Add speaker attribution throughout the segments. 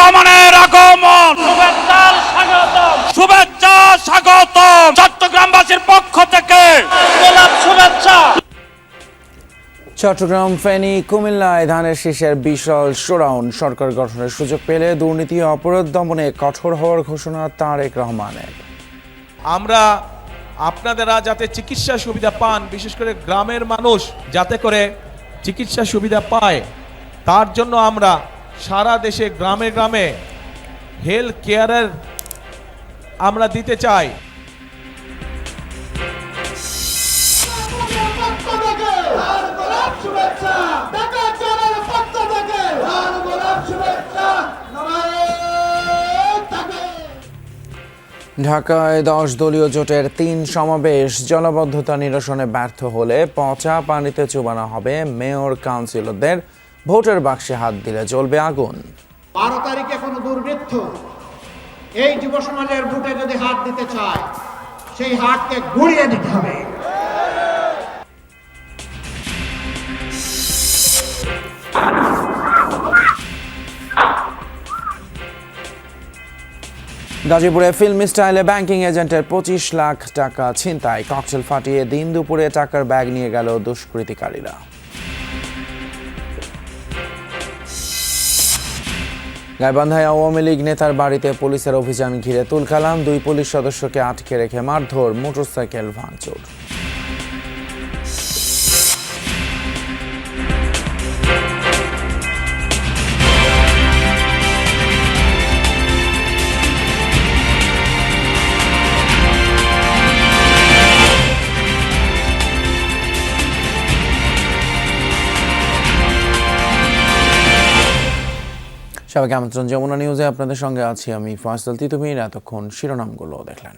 Speaker 1: দমনের আগমন, শুভেচ্ছা স্বাগতম চট্টগ্রামবাসীর পক্ষ থেকে গোলাপ শুভেচ্ছা।
Speaker 2: চট্টগ্রাম, ফেনী, কুমিল্লায় ধানের শীষের বিশাল শোডাউন। সরকার গঠনের সুযোগ পেলে দুর্নীতি ও অপরাধ দমনে কঠোর হওয়ার ঘোষণা তারেক রহমানের।
Speaker 3: আমরা আপনারা যাতে চিকিৎসা সুবিধা পান, বিশেষ করে গ্রামের মানুষ যাতে করে চিকিৎসা সুবিধা পায়, তার জন্য আমরা সারা দেশে গ্রামে গ্রামে হেলথ কেয়ারের আমরা দিতে চাই।
Speaker 2: ঢাকায় 10 দলীয় জোটের 3 সমাবেশ। জলাবদ্ধতা নিরসনে ব্যর্থ হলে পচা পানিতে চুবানো হবে মেয়র কাউন্সিলরদের। ভোটের বাক্সে হাত দিলে জ্বলবে আগুন।
Speaker 4: 12 তারিখে কোনো দুর্বৃত্ত এই যুব সমাজের ভোটে যদি হাত দিতে চায়, সেই হাতকে গুঁড়িয়ে দিতে হবে।
Speaker 2: গাজীপুরে ফিল্ম স্টাইলে ব্যাংকিং এজেন্টের 25 লাখ টাকা ছিনতাই। ককটেল ফাটিয়ে দিন দুপুরে টাকার ব্যাগ নিয়ে গেল দুষ্কৃতিকারীরা। গাইবান্ধায় আওয়ামী লীগ নেতার বাড়িতে পুলিশের অভিযান ঘিরে তুলকালাম। 2 পুলিশ সদস্যকে আটকে রেখে মারধর, মোটরসাইকেল ভাঙচুর। সবাইকে আমন্ত্রণ যমুনা নিউজে। আপনাদের সঙ্গে আছি আমি ফয়সাল তিতুমির। এতক্ষণ শিরোনামগুলো দেখলেন।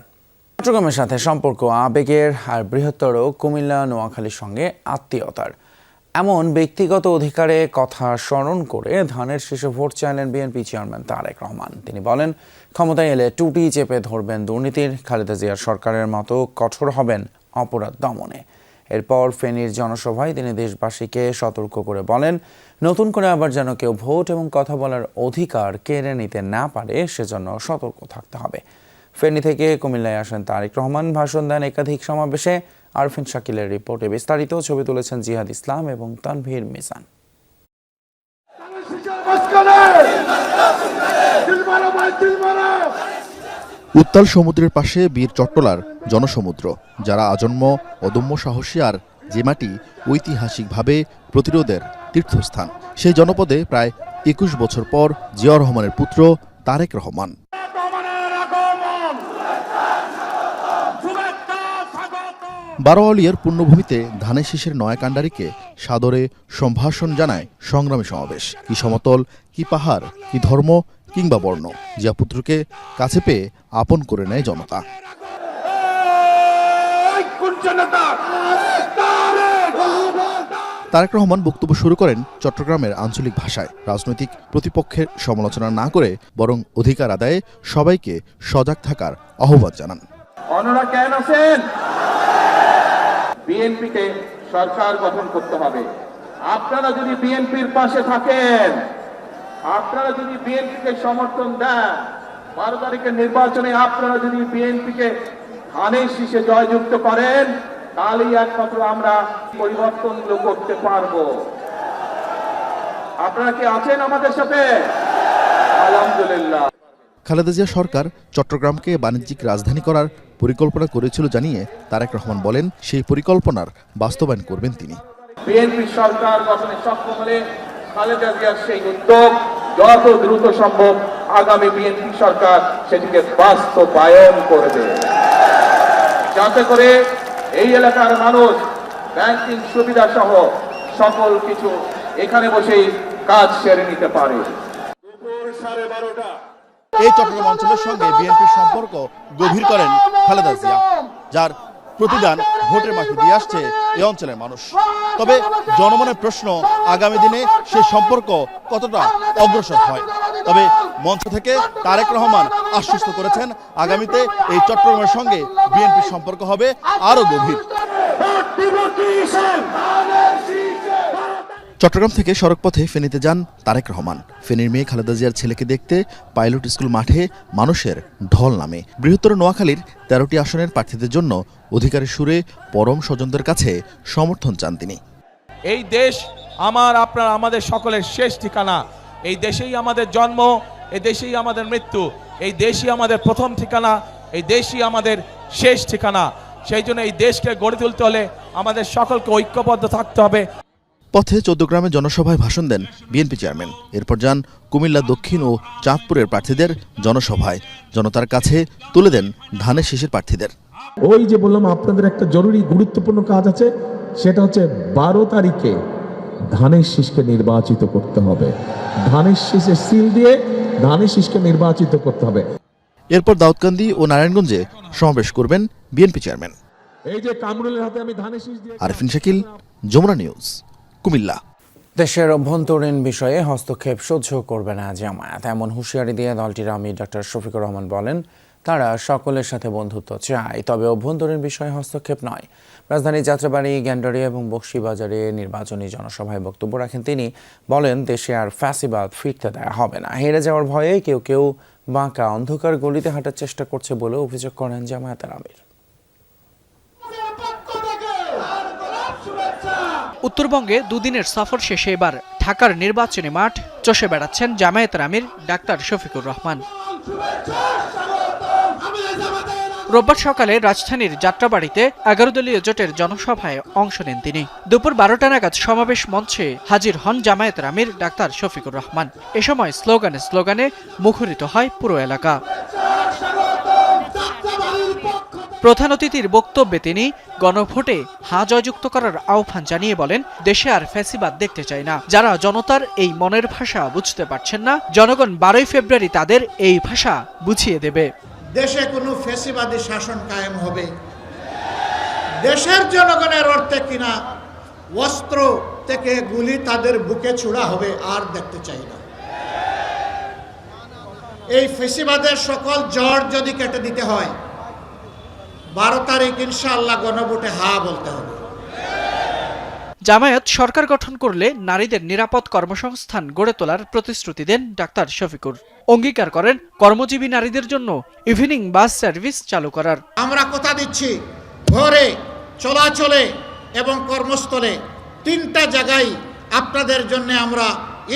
Speaker 2: চট্টগ্রামের সাথে সম্পর্ক আবেগের, আর বৃহত্তর কুমিল্লা নোয়াখালীর সঙ্গে আত্মীয়তার, এমন ব্যক্তিগত অধিকারে কথা স্মরণ করে ধানের শীষে ভোট চাইলেন বিএনপি চেয়ারম্যান তারেক রহমান। তিনি বলেন, ক্ষমতায় এলে টুটি চেপে ধরবেন দুর্নীতির, খালেদা জিয়ার সরকারের মতো কঠোর হবেন অপরাধ দমনে। এরপর ফেনীর জনসভায় তিনি দেশবাসীকে সতর্ক করে বলেন, নতুন করে আবার যেন কেউ ভোট এবং কথা বলার অধিকার কেড়ে নিতে না পারে, সেজন্য সতর্ক থাকতে হবে। ফেনী থেকে কুমিল্লায় আসেন তারেক রহমান, ভাষণ দেন একাধিক সমাবেশে। আরফিন শাকিলের রিপোর্টে বিস্তারিত। ছবি তুলেছেন জিহাদ ইসলাম এবং তানভীর মিজান।
Speaker 5: উত্তাল সমুদ্রের পাশে বীর চট্টলার জনসমুদ্র, যারা আজন্ম অদম্য সাহসী, আর যে মাটি ঐতিহাসিকভাবে প্রতিরোধের তীর্থস্থান। সেই জনপদে প্রায় 21 বছর পর জিয়াউর রহমানের পুত্র তারেক রহমান। বারোয়ালিয়ার পুণ্যভূমিতে ধানের শীষের নয়া কাণ্ডারিকে সাদরে সম্ভাষণ জানায় সংগ্রামী সমাবেশ। কি সমতল, কি পাহাড়, কি ধর্ম কিংবা বর্ণ, জিয়া পুত্রকে কাছে পেয়ে আপন করে নেয় জনতা। তারেক রহমান বক্তব্য শুরু করেন চট্টগ্রামের আঞ্চলিক ভাষায়। রাজনৈতিক প্রতিপক্ষের সমালোচনা না করে বরং অধিকার আদায়ে সবাইকে সজাগ থাকার আহ্বান জানান।
Speaker 6: অন্যরা কেন আছেন? বিএনপিকে সরকার গঠন করতে হবে। আপনারা যদি বিএনপির পাশে থাকেন, আপনারা যদি বিএনপিকে সমর্থন দেন, 12 তারিখের নির্বাচনে আপনারা যদি বিএনপিকে ধানের শীষে জয়যুক্ত করেন, তাহলেই একমাত্র আমরা পরিবর্তনগুলো করতে পারবো। আপনারা কি আছেন আমাদের সাথে? আলহামদুলিল্লাহ।
Speaker 5: খালেদা জিয়া সরকার চট্টগ্রামকে বাণিজ্যিক রাজধানী করার পরিকল্পনা করেছিল জানিয়ে তারেক রহমান বলেন, সেই পরিকল্পনার বাস্তবায়ন করবেন তিনি।
Speaker 6: বিএনপি সরকার গঠনে সক্ষম হলে খালেদা জিয়ার সেই উদ্যোগ যত দ্রুত সম্ভব আগামী বিএনপি সরকার সেটিকে বাস্তবায়ন করবে, যাতে করে এই এলাকার মানুষ ব্যাংকিং সুবিধা সহ সকল কিছু এখানে বসেই কাজ সেরে নিতে পারে। দুপুর 12:30
Speaker 5: এই চট্টগ্রাম অঞ্চলের সঙ্গে বিএনপির সম্পর্ক গভীর করেন খালেদা জিয়া, যার প্রতিদান ভোটের মাঠে দিয়ে আসছে এই অঞ্চলের মানুষ। তবে জনমনের প্রশ্ন, আগামী দিনে সেই সম্পর্ক কতটা অগ্রসর হয়। তবে মঞ্চ থেকে তারেক রহমান আশ্বস্ত করেছেন, আগামীতে এই চট্টগ্রামের সঙ্গে বিএনপির সম্পর্ক হবে আরো গভীর। চট্টগ্রাম থেকে সড়কপথে ফেনীতে যান তারেক রহমান। ফেনীর মেয়ে খালেদা জিয়ার ছেলেকে দেখতে পাইলট স্কুল মাঠে মানুষের ঢল নামে। বৃহত্তর নোয়াখালীর 13টি আসনের প্রার্থীদের জন্য অধিকারের সুরে পরম স্বজনদের কাছে সমর্থন চান তিনি।
Speaker 3: এই দেশ আপনার আমাদের সকলের শেষ ঠিকানা। এই দেশেই আমাদের জন্ম, এই দেশেই আমাদের মৃত্যু, এই দেশই আমাদের প্রথম ঠিকানা, এই দেশই আমাদের শেষ ঠিকানা। সেই জন্য এই দেশকে গড়ে তুলতে হলে আমাদের সকলকে ঐক্যবদ্ধ থাকতে হবে।
Speaker 5: পথে 14 গ্রামে জনসভায় ভাষণ দেন বিএনপি চেয়ারম্যান। এরপর যান কুমিল্লা দক্ষিণ ও চাঁদপুরের প্রার্থীদের জনসভায়। জনতার কাছে তুলে দেন ধানের শীষের প্রার্থীদের।
Speaker 7: ওই যে বললাম আপনাদের একটা জরুরি গুরুত্বপূর্ণ কাজ আছে, সেটা হচ্ছে 12 তারিখে ধানের শীষকে নির্বাচিত করতে হবে। ধানের শীষের সিল দিয়ে ধানের শীষকে নির্বাচিত করতে হবে।
Speaker 5: এরপর দাউদকান্দি ও নারায়ণগঞ্জে সমাবেশ করবেন বিএনপি চেয়ারম্যান।
Speaker 7: এই যে কামরুলের হাতে আমি ধানের শীষ দিয়ে
Speaker 5: আরিফিন শাকিল, যমুনা নিউজ, কুমিল্লা।
Speaker 2: দেশের অভ্যন্তরীণ বিষয়ে হস্তক্ষেপ সহ্য করবে না জামায়াত, এমন হুঁশিয়ারি দিয়ে দলটির আমির ডক্টর শফিকুর রহমান বলেন, তারা সকলের সাথে বন্ধুত্ব চায়, তবে অভ্যন্তরীণ বিষয়ে হস্তক্ষেপ নয়। রাজধানীর যাত্রাবাড়ি, গ্যান্ডারি এবং বকশীবাজারে নির্বাচনী জনসভায় বক্তব্য রাখেন তিনি। বলেন, দেশে আর ফ্যাসিবাদ ফিরতে দেয়া হবে না। হেরে যাওয়ার ভয়ে কেউ কেউ বাঁকা অন্ধকার গলিতে হাঁটার চেষ্টা করছে বলে অভিযোগ করেন জামায়াতের আমির।
Speaker 8: উত্তরবঙ্গে দুদিনের সফর শেষে এবার ঢাকার নির্বাচনী মাঠ চষে বেড়াচ্ছেন জামায়াতের আমির ডাক্তার শফিকুর রহমান। রোববার সকালে রাজধানীর যাত্রাবাড়িতে 11 দলীয় জোটের জনসভায় অংশ নেন তিনি। দুপুর 12টা নাগাদ সমাবেশ মঞ্চে হাজির হন জামায়াতের আমির ডাক্তার শফিকুর রহমান। এ সময় স্লোগানে মুখরিত হয় পুরো এলাকা। প্রধান অতিথির বক্তব্যে তিনি গণভোটে হ্যাঁ জয়যুক্ত করার আহ্বান জানিয়ে বলেন, দেশে আর ফ্যাসিবাদ দেখতে চায় না। যারা জনতার এই মনের ভাষা বুঝতে পারছেন না, জনগণ 12 ফেব্রুয়ারি তাদের এই ভাষা বুঝিয়ে দেবে।
Speaker 4: দেশে কোনো ফ্যাসিবাদী শাসন কায়েম হবে, দেশের জনগণের অর্থে কিনা অস্ত্র থেকে গুলি তাদের বুকে ছোড়া হবে, আর দেখতে চাই না। এই ফ্যাসিবাদের সকল জড় যদি কেটে দিতে হয়, 12 তারিখ ইনশাআল্লাহ গণভোটে হ্যাঁ বলতে হবে।
Speaker 8: জামায়াত সরকার গঠন করলে নারীদের নিরাপদ কর্মসংস্থান গড়ে তোলার প্রতিশ্রুতি দেন ডাক্তার শফিকুর। অঙ্গীকার করেন কর্মজীবী নারীদের জন্য ইভিনিং বাস সার্ভিস চালু করার।
Speaker 4: আমরা কথা দিচ্ছি, ঘরে, চলাচলে এবং কর্মস্থলে 3টা জায়গায় আপনাদের জন্য আমরা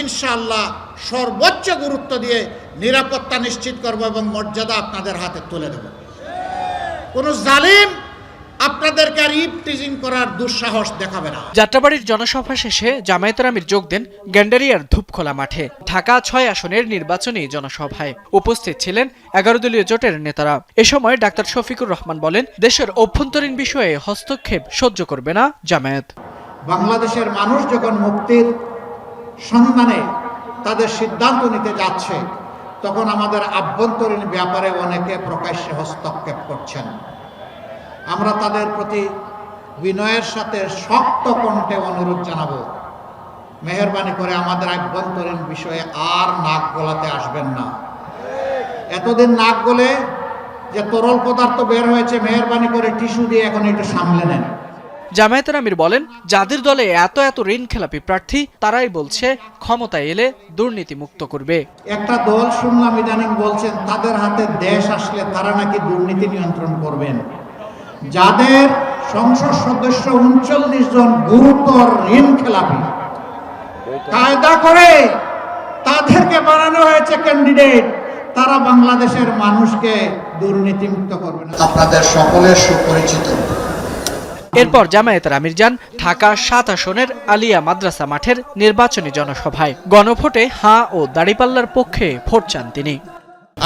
Speaker 4: ইনশাআল্লাহ সর্বোচ্চ গুরুত্ব দিয়ে নিরাপত্তা নিশ্চিত করব এবং মর্যাদা আপনাদের হাতে তুলে দেব। কোন জালিম আপনাদেরকে আর ইভটিজিং করার দুঃসাহস দেখাবে না।
Speaker 8: যাত্রাবাড়ির জনসভা শেষে জামায়াতের আমির যোগ দেন গ্যান্ডারিয়ার ধূপখোলা মাঠে ঢাকা 6 আসনের নির্বাচনী জনসভায়। উপস্থিত ছিলেন 11 দলীয় জোটের নেতারা। এ সময় ডাক্তার শফিকুর রহমান বলেন, দেশের অভ্যন্তরীণ বিষয়ে হস্তক্ষেপ সহ্য করবে না জামায়াত।
Speaker 4: বাংলাদেশের মানুষ যখন মুক্তির সন্ধানে তাদের সিদ্ধান্ত নিতে যাচ্ছে, তখন আমাদের আভ্যন্তরীণ ব্যাপারে অনেকে প্রকাশ্যে হস্তক্ষেপ করছেন। আমরা তাদের প্রতি বিনয়ের সাথে শক্ত কণ্ঠে অনুরোধ জানাবো, মেহেরবানি করে আমাদের আভ্যন্তরীণ বিষয়ে আর নাক গলাতে আসবেন না। এতদিন নাক গলে যে তরল পদার্থ বের হয়েছে, মেহেরবানি করে টিস্যু দিয়ে এখন একটু সামলে নেন।
Speaker 8: জামায়াতের আমির বলেন, যাদের দলে এত ঋণ খেলাপি প্রার্থী, তারাই বলছে ক্ষমতায় এলে দুর্নীতি মুক্ত করবে। একটা
Speaker 4: দল শুনলাম ইদানিং বলছেন তাদের হাতে দেশ আসলে তারা নাকি দুর্নীতি নিয়ন্ত্রণ করবেন। যাদের সংসদ সদস্য 39 জন গুরুতর ঋণ খেলাপি, কায়দা করে তাদেরকে বানানো হয়েছে ক্যান্ডিডেট, তারা বাংলাদেশের মানুষকে দুর্নীতিমুক্ত করবে না। আপনাদের সকলের সুপরিচিত।
Speaker 8: এরপর জামায়াতের আমির যান ঢাকা 7 আসনের আলিয়া মাদ্রাসা মাঠের নির্বাচনী জনসভায়। গণভোটে হাঁ ও দাড়িপাল্লার পক্ষে ভোট চান তিনি।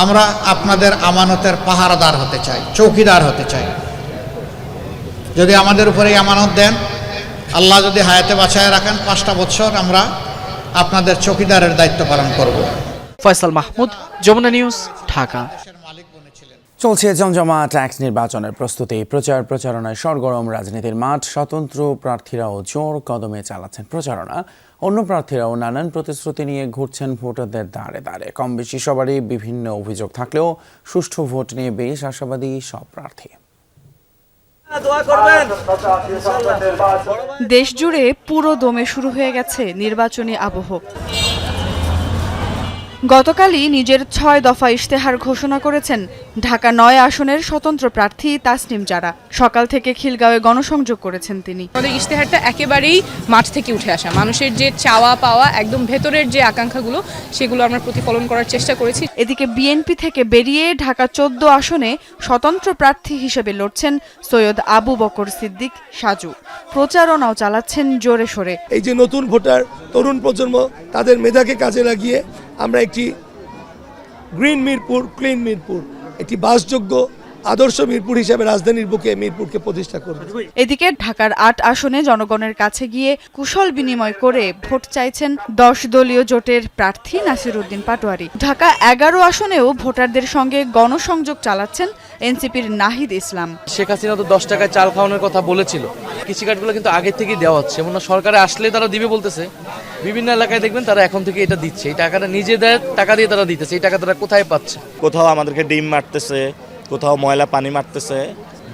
Speaker 4: আমরা আপনাদের আমানতের পাহারাদার হতে চাই, চৌকিদার হতে চাই। যদি আমাদের উপরে আমানত দেন, আল্লাহ যদি হায়াতে বাঁচায় রাখেন, 5টা বছর আমরা আপনাদের চৌকিদারের দায়িত্ব পালন করব।
Speaker 8: ফয়সাল মাহমুদ, যমুনা নিউজ, ঢাকা।
Speaker 2: চলছে জমজমা ট্যাক্স নির্বাচনের প্রস্তুতি। প্রচারণায় সরগরম রাজনীতির মাঠ। স্বতন্ত্র প্রার্থীরাও জোর কদমে চালাচ্ছেন প্রচারণা। অন্য প্রার্থীরাও নানান প্রতিশ্রুতি নিয়ে ঘুরছেন ভোটারদের দ্বারে দ্বারে। কম বেশি সবারই বিভিন্ন অভিযোগ থাকলেও সুষ্ঠু ভোট নিয়ে বেশ আশাবাদী সব প্রার্থী।
Speaker 9: দেশ জুড়ে পুরো দমে শুরু হয়ে গেছে নির্বাচনী আবহ। গতকালই নিজের 6 দফা ইশতেহার ঘোষণা করেছেন ঢাকা 9 আসনের স্বতন্ত্র প্রার্থী তাসনিম জারা। সকাল থেকে খিলগাঁওয়ে গণসংযোগ করেছেন তিনি।
Speaker 10: আমাদের ইশতেহারটা একেবারেই মাঠ থেকে উঠে আসা, মানুষের যে চাওয়া পাওয়া, একদম ভেতরের যে আকাঙ্ক্ষাগুলো, সেগুলো আমরা প্রতিফলন করার চেষ্টা করেছি।
Speaker 9: এদিকে বিএনপি থেকে বেরিয়ে ঢাকা 14 আসনে স্বতন্ত্র প্রার্থী হিসেবে লড়ছেন সৈয়দ আবু বকর সিদ্দিক সাজু। প্রচারণাও চালাচ্ছেন জোরে সোরে।
Speaker 11: এই যে নতুন ভোটার, তরুণ প্রজন্ম, তাদের মেধাকে কাজে লাগিয়ে আমরা একটি গ্রিন মিরপুর, ক্লিন মিরপুর, একটি বাসযোগ্য আদর্শ মিরপুর হিসেবে রাজধানীর বুকে মিরপুরকে প্রতিষ্ঠা করব।
Speaker 9: এদিকে ঢাকার 8 আসনে জনগণের কাছে গিয়ে কুশল বিনিময় করে ভোট চাইছেন 10 দলীয় জোটের প্রার্থী নাসিরউদ্দিন পাটোয়ারি। ঢাকা 11 আসনেও ভোটারদের সঙ্গে গণসংযোগ চালাচ্ছেন এনসিপির নাহিদ ইসলাম।
Speaker 12: শেখ হাসিনা তো 10 টাকায় চাল খাওয়ানোর কথা বলেছিল, কৃষিকার্ডগুলো কিন্তু আগে থেকেই দেওয়া হচ্ছে, এমন সরকারে আসলে তারা দিবে বলতেছে। বিভিন্ন এলাকায় দেখবেন তারা এখন থেকে এটা দিচ্ছে, এই টাকাটা নিজেদের টাকা দিয়ে তারা দিতেছে। এই টাকা তারা কোথায় পাচ্ছে?
Speaker 13: কোথাও আমাদেরকে ডিম মারতেছে, কোথাও ময়লা পানি মারতেছে।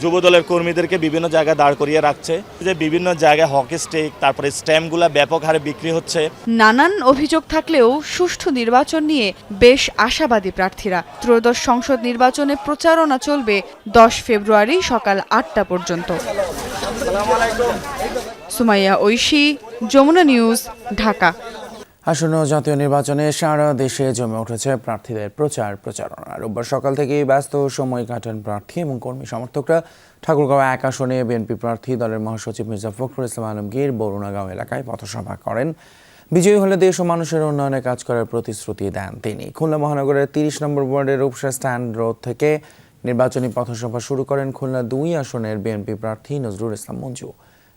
Speaker 13: যুব দলের কর্মীদেরকে বিভিন্ন জায়গায় দাঁড় করিয়ে রাখছে, যে বিভিন্ন জায়গায় হকি স্টিক, তারপরে স্ট্যাম্পগুলা ব্যাপক হারে বিক্রি হচ্ছে।
Speaker 9: নানান অভিযোগ থাকলেও সুষ্ঠু নির্বাচন নিয়ে বেশ আশাবাদী প্রার্থীরা। ত্রয়োদশ সংসদ নির্বাচনে প্রচারণা চলবে 10 ফেব্রুয়ারি সকাল 8টা পর্যন্ত। সুমাইয়া ঐশী, যমুনা নিউজ, ঢাকা।
Speaker 2: আসন্ন জাতীয় নির্বাচনে সারা দেশে জমে উঠেছে প্রার্থীদের প্রচারণা। রোববার সকাল থেকেই ব্যস্ত সময় কাটান প্রার্থী এবং কর্মী সমর্থকরা। ঠাকুরগাঁও 1 আসনে বিএনপি প্রার্থী দলের মহাসচিব মির্জা ফখরুল ইসলাম আলমগীর বরুণাগাঁও এলাকায় পথসভা করেন। বিজয়ী হলে দেশ ও মানুষের উন্নয়নে কাজ করার প্রতিশ্রুতি দেন তিনি। খুলনা মহানগরের 30 নম্বর ওয়ার্ডের রূপসা স্ট্যান্ড রোড থেকে নির্বাচনী পথসভা শুরু করেন খুলনা 2 আসনের বিএনপি প্রার্থী নজরুল ইসলাম মঞ্জু।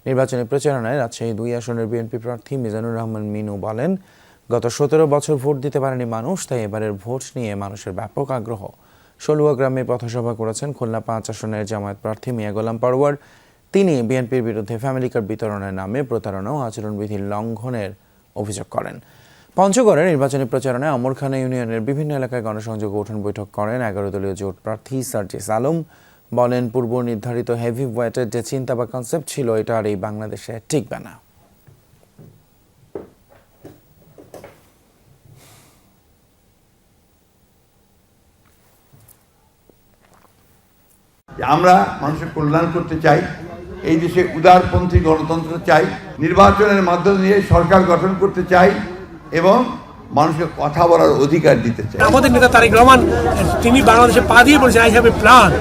Speaker 2: নির্বাচনী প্রচারণায় রাজশাহী 2 আসনের বিএনপি প্রার্থী মিজানুর রহমান মিনু বলেন, গত 17 বছর ভোট দিতে পারেনি মানুষ, তাই এবারের ভোট নিয়ে মানুষের ব্যাপক আগ্রহ। সলুয়া গ্রামে পথসভা করেছেন খুলনা 5 আসনের জামায়াত প্রার্থী মিয়া গোলাম পারওয়ার। তিনি বিএনপির বিরুদ্ধে ফ্যামিলি কার্ড বিতরণের নামে প্রতারণা ও আচরণবিধি লঙ্ঘনের অভিযোগ করেন। পঞ্চগড়ে নির্বাচনী প্রচারণায় আমরখানা ইউনিয়নের বিভিন্ন এলাকায় গণসংযোগ উঠোন বৈঠক করেন 11 দলীয় জোট প্রার্থী সার্জিস আলম। বলেন, পূর্ব নির্ধারিত হেভি ওয়েটের যে চিন্তা বা কনসেপ্ট ছিল, এটা আর এই বাংলাদেশে টিকবে না।
Speaker 14: আমরা মানুষের কল্যাণ করতে চাই, এই দেশে উদারপন্থী গণতন্ত্র চাই, নির্বাচনের মাধ্যম দিয়ে সরকার গঠন করতে চাই এবং মানুষকে কথা বলার অধিকার দিতে চাই।
Speaker 11: আমাদের নেতা তারেক রহমান, তিনি বাংলাদেশে পা দিয়ে বলেছেন আই হ্যাভ এ প্ল্যান।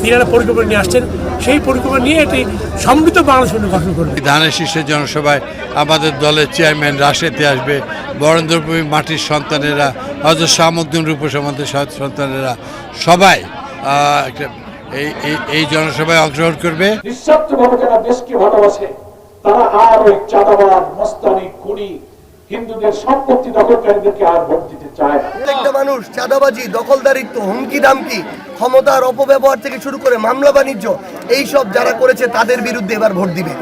Speaker 11: তিনি একটা পরিকল্পনা নিয়ে আসছেন, সেই পরিকল্পনা নিয়ে একটি সমৃদ্ধ বাংলাদেশ গঠন করবে।
Speaker 15: ধানের শীর্ষের জনসভায় আমাদের দলের চেয়ারম্যান রাশেতে আসবে, বরেন্দ্রভূমি মাটির সন্তানেরা, হযরত শামউদ্দিন রূপসমাদের সন্তানেরা সবাই এই জনসভায় অংশগ্রহণ করবে।
Speaker 11: নিঃস্বার্থভাবে যারা দেশকে ভালোবাসে, তারা আর ওই চাঁদাবাদ, মস্তানি, খুনি, হিন্দুদের সম্পত্তি দখলকারীদেরকে আর ভোট দিতে চায়।
Speaker 16: প্রত্যেকটা মানুষ চাঁদাবাজি, দখলদারিত্ব, হুমকি দামকি, ক্ষমতার অপব্যবহার থেকে শুরু করে মামলা বাণিজ্য, এই সব যারা করেছে তাদের বিরুদ্ধে এবার ভোট দিবে।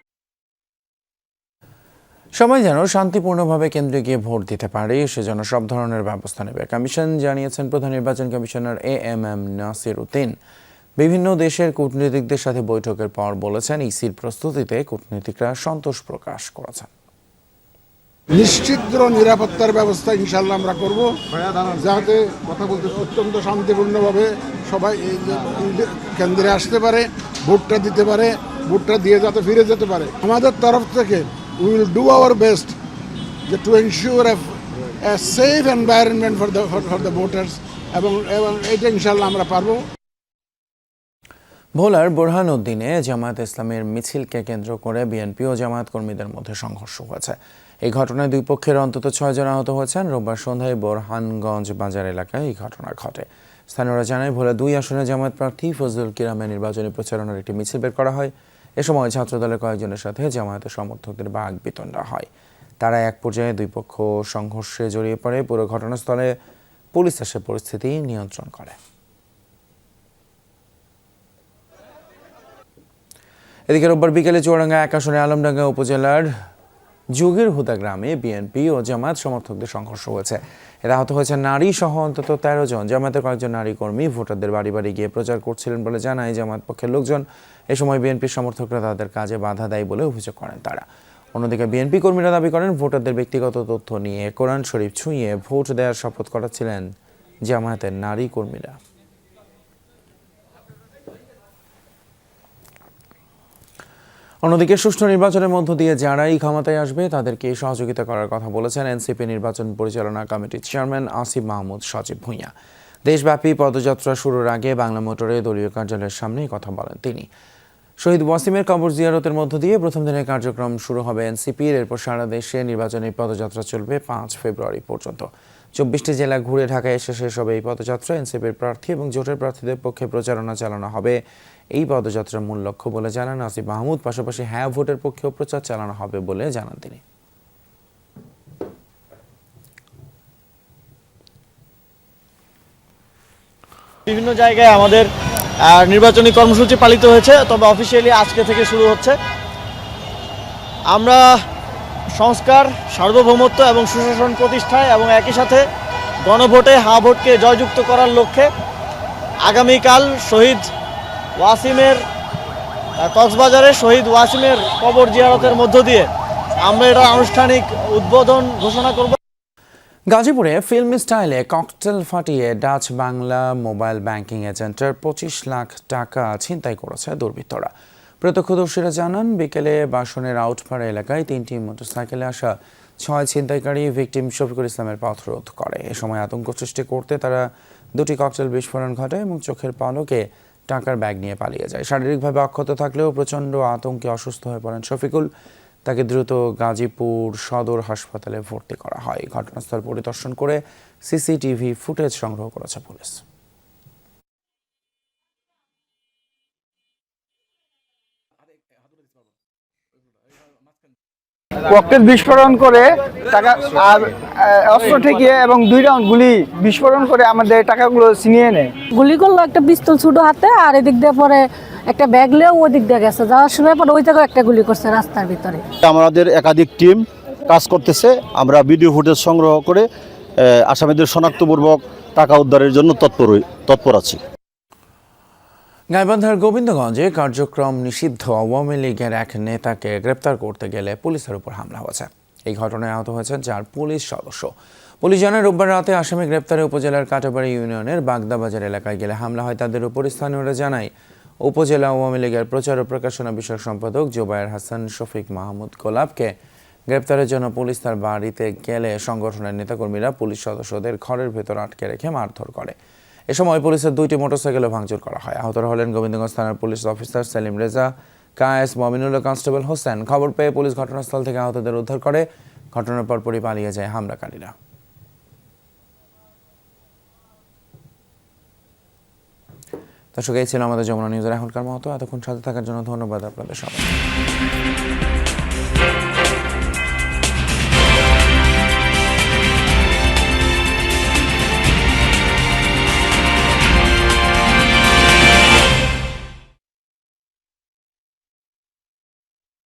Speaker 2: সবাই যেন শান্তিপূর্ণভাবে কেন্দ্রে গিয়ে ভোট দিতে পারে, সেজন্য সব ধরনের ব্যবস্থা নেবে কমিশন, জানিয়েছেন প্রধান নির্বাচন কমিশনার এএমএম নাসির উদ্দিন। বিভিন্ন দেশের কূটনীতিকদের সাথে বৈঠকের পর বলেছেন, ইসির প্রস্তুতিতে কূটনীতিকরা সন্তোষ প্রকাশ করেছেন।
Speaker 17: নিশ্চিত নিরাপত্তার ব্যবস্থা ইনশাল্লাহ আমরা করব, যাতে কথা বলতে অত্যন্ত শান্তিপূর্ণভাবে সবাই কেন্দ্রে আসতে পারে, ভোটটা দিতে পারে, ভোটটা দিয়ে যাতে ফিরে যেতে পারে। আমাদের তরফ থেকে we will do our best to ensure a safe environment for the voters এবং এটা ইনশাল্লাহ আমরা পারবো।
Speaker 2: ভোলার বোরহানউদ্দিনে জামায়াত ইসলামের মিছিলকে কেন্দ্র করে বিএনপি ও জামায়াত কর্মীদের মধ্যে সংঘর্ষ হয়েছে। এই ঘটনায় দুই পক্ষের অন্তত 6 জন আহত হয়েছেন। রোববার সন্ধ্যায় বোরহানগঞ্জ বাজার এলাকায় এই ঘটনা ঘটে। স্থানীয়রা জানায়, ভোলা 2 আসনে জামায়াত প্রার্থী ফজলুল কিরামের নির্বাচনী প্রচারণার একটি মিছিল বের করা হয়। এ সময় ছাত্রদলের কয়েকজনের সাথে জামায়াতের সমর্থকদের বাঘ বিতণ্ডা হয়। তারা এক পর্যায়ে দুই পক্ষ সংঘর্ষে জড়িয়ে পড়ে। পুরো ঘটনাস্থলে পুলিশ এসে পরিস্থিতি নিয়ন্ত্রণ করে। এদিকে রোববার বিকেলে চুয়াডাঙ্গা 1 আসনে আলমডাঙ্গা উপজেলার যুগের হুদা গ্রামে বিএনপি ও জামায়াত সমর্থকদের সংঘর্ষ হয়েছে। এতে আহত হয়েছে নারী সহ অন্তত 13 জন। জামায়াতের কয়েকজন নারী কর্মী ভোটারদের বাড়ি বাড়ি গিয়ে প্রচার করছিলেন বলে জানায় জামায়াত পক্ষের লোকজন। এ সময় বিএনপির সমর্থকরা তাদের কাজে বাধা দেয় বলে অভিযোগ করেন তারা। অন্যদিকে বিএনপি কর্মীরা দাবি করেন ভোটারদের ব্যক্তিগত তথ্য নিয়ে কোরআন শরীফ ছুঁয়ে ভোট দেওয়ার শপথ করাচ্ছিলেন জামায়াতের নারী কর্মীরা। অন্যদিকে সুষ্ঠু নির্বাচনের মধ্য দিয়ে যারাই ক্ষমতায় আসবে তাদেরকে সহযোগিতা করার কথা বলেছেন এনসিপি নির্বাচন পরিচালনা কমিটির চেয়ারম্যান আসিফ মাহমুদ সজীব ভূঁইয়া। দেশব্যাপী পদযাত্রা শুরুর আগে বাংলা মোটরে দলীয় কার্যালয়ের সামনেই কথা বলেন তিনি। শহীদ ওয়াসিমের কবর জিয়ারতের মধ্য দিয়ে প্রথম দিনের কার্যক্রম শুরু হবে এনসিপির। এরপর সারা দেশে নির্বাচনী পদযাত্রা চলবে 5 ফেব্রুয়ারি পর্যন্ত। 24টি জেলা ঘুরে ঢাকায় এসে শেষ হবে এই পদযাত্রা। এনসিপির প্রার্থী এবং জোটের প্রার্থীদের পক্ষে প্রচারণা চালানো হবে এই পদযাত্রার মূল লক্ষ্য বলে জানান আসিফ মাহমুদ। পাশাপাশি হ্যাঁ ভোটের পক্ষেও প্রচার চালানো হবে বলে জানান তিনি।
Speaker 18: বিভিন্ন জায়গায় আমাদের নির্বাচনী কর্মসূচি পালিত হয়েছে, তবে অফিসিয়ালি আজকে থেকে শুরু হচ্ছে। আমরা সংস্কার, সার্বভৌমত্ব এবং সুশাসন প্রতিষ্ঠায় এবং একই সাথে গণভোটে হ্যাঁ ভোটকে জয়যুক্ত করার লক্ষ্যে আগামীকাল শহীদ ওয়াসিমের কক্সবাজারে শহীদ ওয়াসিমের কবর জিয়ারতের মধ্য দিয়ে আমরা এটা আনুষ্ঠানিক উদ্বোধন ঘোষণা করব।
Speaker 2: গাজীপুরে ফিল্ম স্টাইলে ককটেল ফাটিয়ে ডাচ বাংলা মোবাইল ব্যাংকিং এজেন্টের 25 লাখ টাকা ছিনতাই করেছে দুর্বৃত্তরা। প্রত্যক্ষদর্শীরা জানান বিকেলে বাসনের আউটপাড়া এলাকায় 3টি মোটরসাইকেলে আসা 6 ছিনতাইকারী ভিকটিম শফিকুল ইসলামের পথ রোধ করে। এ সময় আতঙ্ক সৃষ্টি করতে তারা 2টি ককটেল বিস্ফোরণ ঘটায় এবং চোখের পলকে টাকার ব্যাগ নিয়ে পালিয়ে যায়। শারীরিকভাবে অক্ষত থাকলেও প্রচণ্ড আতঙ্কে অসুস্থ হয়ে পড়েন শফিকুল। তাকে দ্রুত গাজীপুর সদর হাসপাতালে ভর্তি করা হয়। ঘটনাস্থল পরিদর্শন করে সিসিটিভি ফুটেজ সংগ্রহ করেছে পুলিশ।
Speaker 19: ককটেল বিস্ফোরণ করে টাকা আর অস্ত্র ঠেকিয়ে এবং 2 রাউন্ড গুলি বিস্ফোরণ করে আমাদের টাকাগুলো ছিনিয়ে নেয়।
Speaker 20: গুলি করলো একটা পিস্তল ছোট হাতে, আর এদিক দিয়ে পরে একটা ব্যাগ নিয়ে ওই দিক দিয়ে গেছে। যাওয়ার সময় পরে ওই জায়গায় একটা গুলি করছে রাস্তার ভিতরে।
Speaker 21: আমাদের একাধিক টিম কাজ করতেছে। আমরা ভিডিও ফুটেজ সংগ্রহ করে আসামিদের শনাক্তপূর্বক টাকা উদ্ধারের জন্য তৎপর আছি।
Speaker 2: গাইবান্ধার গোবিন্দগঞ্জে কার্যক্রম নিষিদ্ধ আওয়ামী লীগের এক নেতাকে গ্রেপ্তার করতে গেলে পুলিশের উপর হামলা হয়েছে। এই ঘটনায় আহত হয়েছেন 4 পুলিশ সদস্য। পুলিশ জানায় রোববার রাতে আসামি গ্রেপ্তারে উপজেলার কাটাবাড়ি ইউনিয়নের বাগদাবাজার এলাকায় গেলে হামলা হয় তাদের উপর। স্থানীয়রা জানায় উপজেলা আওয়ামী লীগের প্রচার ও প্রকাশনা বিষয়ক সম্পাদক জোবায়ের হাসান শফিক মাহমুদ গোলাপকে গ্রেপ্তারের জন্য পুলিশ তার বাড়িতে গেলে সংগঠনের নেতাকর্মীরা পুলিশ সদস্যদের ঘরের ভেতর আটকে রেখে মারধর করে। এ সময় পুলিশের 2টি মোটরসাইকেলও ভাঙচুর করা হয়। আহতরা হলেন গোবিন্দগঞ্জ থানার police officer Selim Reza, Kayes, Mominul, constable Hossain. খবর পেয়ে পুলিশ ঘটনাস্থল থেকে আহতদের উদ্ধার করে। ঘটনার পরপরই পালিয়ে যায় হামলাকারীরা। দর্শক, এই ছিল আমাদের যমুনা নিউজের এখনকার মতো। এতক্ষণ সাথে থাকার জন্য ধন্যবাদ আপনাদের সবাই।